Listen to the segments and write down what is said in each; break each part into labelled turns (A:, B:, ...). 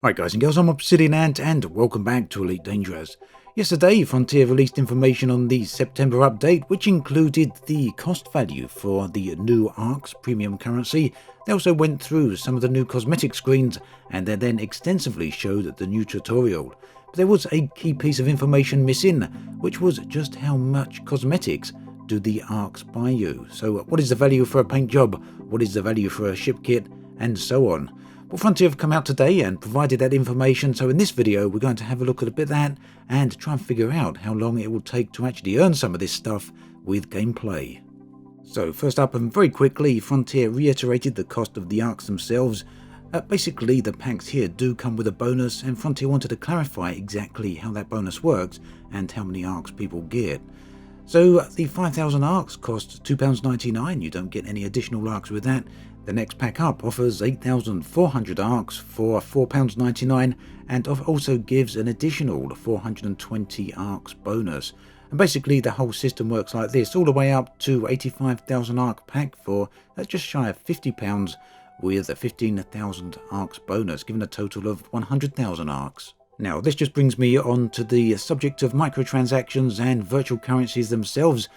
A: Right guys and girls, I'm Obsidian Ant and welcome back to Elite Dangerous. Yesterday, Frontier released information on the September update, which included the cost value for the new ARX premium currency. They also went through some of the new cosmetic screens and they then extensively showed the new tutorial. But there was a key piece of information missing, which was just how much cosmetics do the ARX buy you. So what is the value for a paint job, what is the value for a ship kit, and so on. Well, Frontier have come out today and provided that information, so in this video we're going to have a look at a bit of that and try and figure out how long it will take to actually earn some of this stuff with gameplay. So first up and very quickly, Frontier reiterated the cost of the ARX themselves. Basically the packs here do come with a bonus, and Frontier wanted to clarify exactly how that bonus works and how many ARX people get. So the 5,000 ARX costs £2.99, you don't get any additional ARX with that. The next pack up offers 8,400 ARX for £4.99 and also gives an additional 420 ARX bonus. And basically the whole system works like this, all the way up to 85,000 ARX pack for just shy of £50 with a 15,000 ARX bonus, giving a total of 100,000 ARX. Now this just brings me on to the subject of microtransactions and virtual currencies themselves.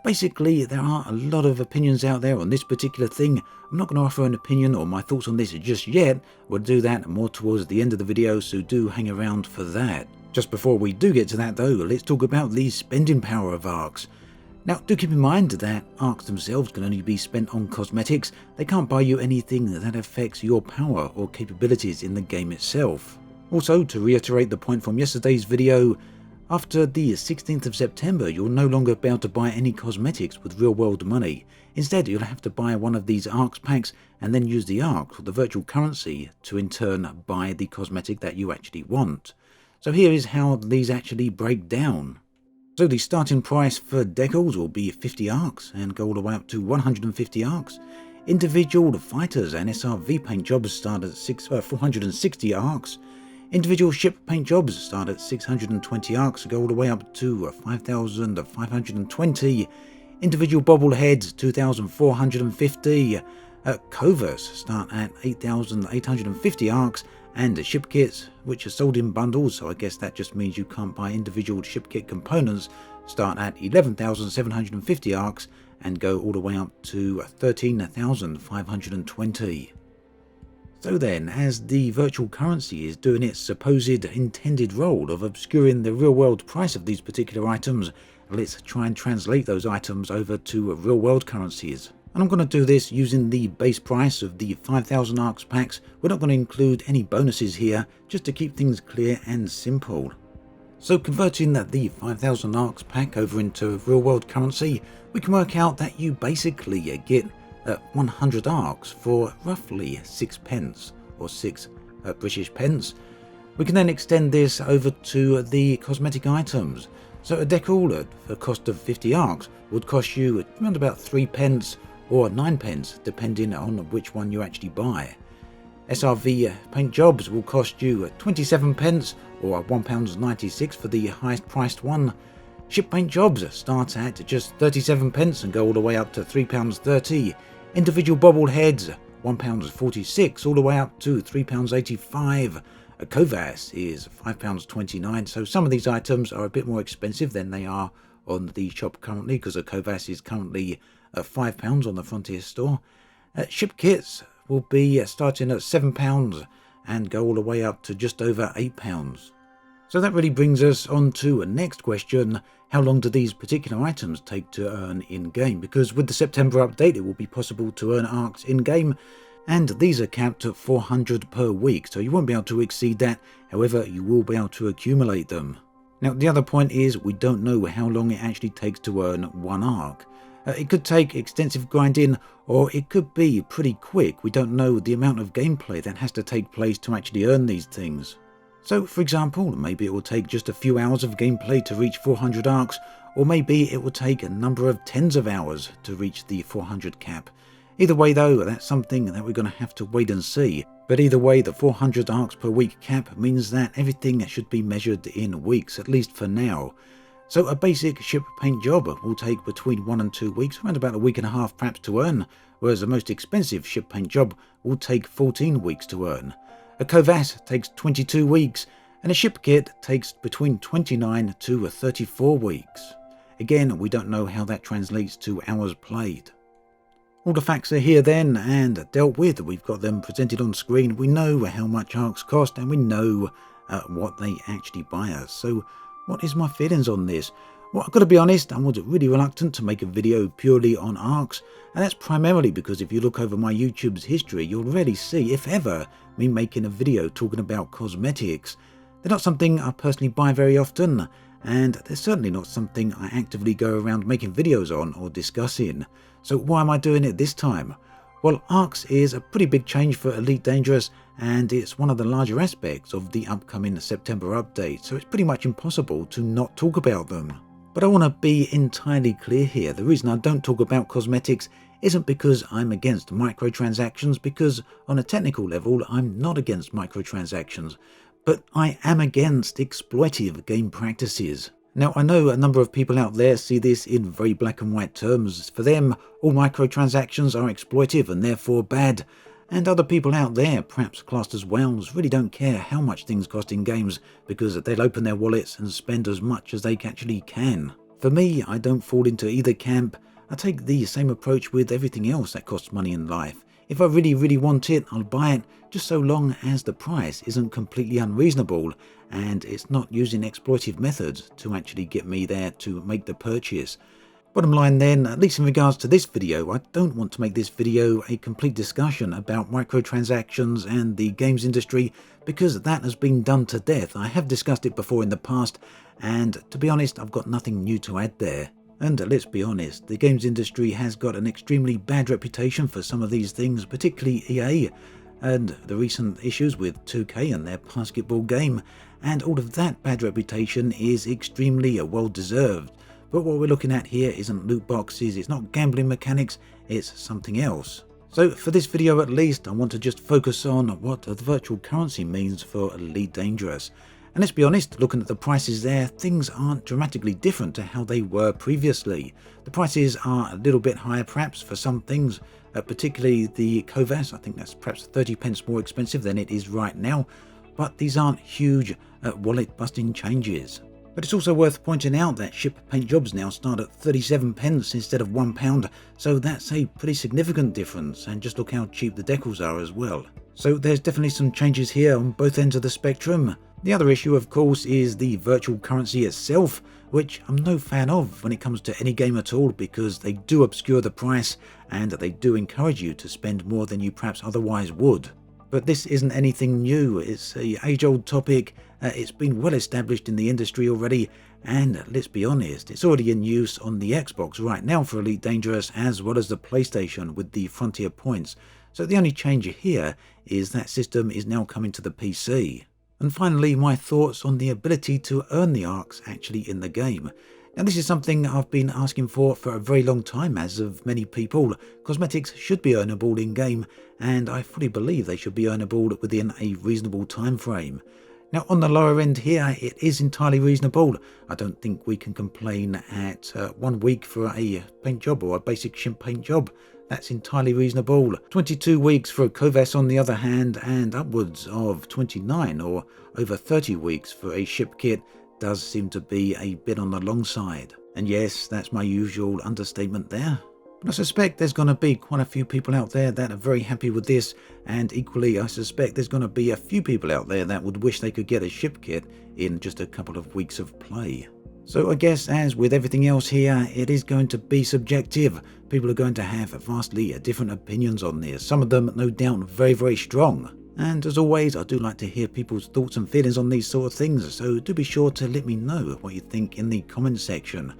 A: Basically, there are a lot of opinions out there on this particular thing. I'm not going to offer an opinion or my thoughts on this just yet. We'll do that more towards the end of the video, so do hang around for that. Just before we do get to that though, let's talk about the spending power of ARX. Now, do keep in mind that ARX themselves can only be spent on cosmetics. They can't buy you anything that affects your power or capabilities in the game itself. Also, to reiterate the point from yesterday's video, after the 16th of September, you'll no longer be able to buy any cosmetics with real-world money. Instead, you'll have to buy one of these ARX packs and then use the ARX, or the virtual currency, to in turn buy the cosmetic that you actually want. So here is how these actually break down. So the starting price for decals will be 50 ARX and go all the way up to 150 ARX. Individual fighters and SRV paint jobs start at 460 ARX. Individual ship paint jobs start at 620 ARX, go all the way up to 5,520. Individual bobbleheads, 2,450. Covers start at 8,850 ARX, and ship kits, which are sold in bundles, so I guess that just means you can't buy individual ship kit components, start at 11,750 ARX and go all the way up to 13,520. So then, as the virtual currency is doing its supposed intended role of obscuring the real-world price of these particular items, let's try and translate those items over to real-world currencies. And I'm going to do this using the base price of the 5,000 ARX packs. We're not going to include any bonuses here, just to keep things clear and simple. So converting the 5,000 ARX pack over into real-world currency, we can work out that you basically get 100 ARX for roughly 6 pence, or 6 British pence. We can then extend this over to the cosmetic items. So a decal at a cost of 50 ARX would cost you around about 3 pence or 9 pence, depending on which one you actually buy. SRV paint jobs will cost you 27 pence or £1.96 for the highest priced one. Ship paint jobs start at just 37 pence and go all the way up to £3.30. Individual bobbleheads, £1.46 all the way up to £3.85. A Covas is £5.29, so some of these items are a bit more expensive than they are on the shop currently, because a Covas is currently £5 on the Frontier store. Ship kits will be starting at £7 and go all the way up to just over £8. So that really brings us on to a next question. How long do these particular items take to earn in-game? Because with the September update, it will be possible to earn ARX in-game, and these are capped at 400 per week, so you won't be able to exceed that. However, you will be able to accumulate them. Now, the other point is we don't know how long it actually takes to earn one ARX. It could take extensive grinding, or it could be pretty quick. We don't know the amount of gameplay that has to take place to actually earn these things. So, for example, maybe it will take just a few hours of gameplay to reach 400 ARX, or maybe it will take a number of tens of hours to reach the 400 cap. Either way though, that's something that we're going to have to wait and see. But either way, the 400 ARX per week cap means that everything should be measured in weeks, at least for now. So a basic ship paint job will take between 1 and 2 weeks, around about a week and a half perhaps to earn, whereas the most expensive ship paint job will take 14 weeks to earn. A Covas takes 22 weeks, and a ship kit takes between 29 to 34 weeks. Again, we don't know how that translates to hours played. All the facts are here then and dealt with. We've got them presented on screen. We know how much ARX cost and we know what they actually buy us. So what is my feelings on this? Well, I've got to be honest, I was really reluctant to make a video purely on ARX, and that's primarily because if you look over my YouTube's history, you'll rarely see, if ever, me making a video talking about cosmetics. They're not something I personally buy very often, and they're certainly not something I actively go around making videos on or discussing. So why am I doing it this time? Well, ARX is a pretty big change for Elite Dangerous, and it's one of the larger aspects of the upcoming September update, so it's pretty much impossible to not talk about them. But I want to be entirely clear here. The reason I don't talk about cosmetics isn't because I'm against microtransactions, because on a technical level I'm not against microtransactions, but I am against exploitative game practices. Now, I know a number of people out there see this in very black and white terms. For them, all microtransactions are exploitive and therefore bad. And other people out there, perhaps classed as whales, really don't care how much things cost in games because they'll open their wallets and spend as much as they actually can. For me, I don't fall into either camp. I take the same approach with everything else that costs money in life. If I really want it, I'll buy it, just so long as the price isn't completely unreasonable and it's not using exploitive methods to actually get me there to make the purchase. Bottom line then, at least in regards to this video, I don't want to make this video a complete discussion about microtransactions and the games industry because that has been done to death. I have discussed it before in the past, and to be honest, I've got nothing new to add there. And let's be honest, the games industry has got an extremely bad reputation for some of these things, particularly EA, and the recent issues with 2K and their basketball game, and all of that bad reputation is extremely well deserved. But what we're looking at here isn't loot boxes, it's not gambling mechanics, it's something else. So for this video at least, I want to just focus on what the virtual currency means for Elite Dangerous. And let's be honest, looking at the prices there, things aren't dramatically different to how they were previously. The prices are a little bit higher perhaps for some things, particularly the Covas. I think that's perhaps 30 pence more expensive than it is right now, but these aren't huge wallet busting changes. But it's also worth pointing out that ship paint jobs now start at 37 pence instead of £1, so that's a pretty significant difference, and just look how cheap the decals are as well. So there's definitely some changes here on both ends of the spectrum. The other issue, of course, is the virtual currency itself, which I'm no fan of when it comes to any game at all, because they do obscure the price and they do encourage you to spend more than you perhaps otherwise would. But this isn't anything new, it's an age-old topic, it's been well established in the industry already, and let's be honest, it's already in use on the Xbox right now for Elite Dangerous as well as the PlayStation with the Frontier points. So the only change here is that system is now coming to the PC. And finally, my thoughts on the ability to earn the ARX actually in the game. Now, this is something I've been asking for a very long time, as of many people. Cosmetics should be earnable in-game, and I fully believe they should be earnable within a reasonable time frame. Now, on the lower end here, it is entirely reasonable. I don't think we can complain at 1 week for a paint job or a basic ship paint job. That's entirely reasonable. 22 weeks for a Covas on the other hand, and upwards of 29 or over 30 weeks for a ship kit does seem to be a bit on the long side. And yes, that's my usual understatement there. But I suspect there's going to be quite a few people out there that are very happy with this, and equally I suspect there's going to be a few people out there that would wish they could get a ship kit in just a couple of weeks of play. So I guess, as with everything else here, it is going to be subjective. People are going to have vastly different opinions on this, some of them no doubt very strong. And as always, I do like to hear people's thoughts and feelings on these sort of things, so do be sure to let me know what you think in the comments section.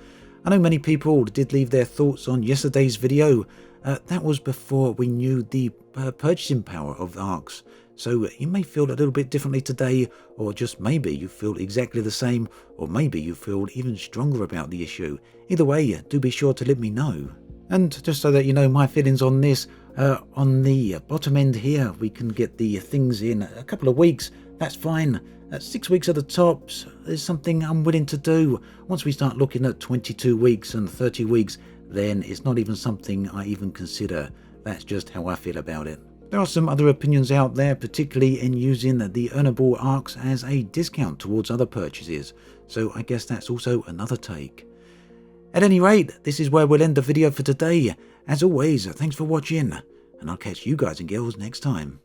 A: I know many people did leave their thoughts on yesterday's video. That was before we knew the purchasing power of ARX. So you may feel a little bit differently today, or just maybe you feel exactly the same, or maybe you feel even stronger about the issue. Either way, do be sure to let me know. And just so that you know my feelings on this, on the bottom end here, we can get the things in a couple of weeks. That's fine. 6 weeks at the tops is something I'm willing to do. Once we start looking at 22 weeks and 30 weeks, then it's not even something I even consider. That's just how I feel about it. There are some other opinions out there, particularly in using the earnable ARX as a discount towards other purchases, so I guess that's also another take. At any rate, this is where we'll end the video for today. As always, thanks for watching, and I'll catch you guys and girls next time.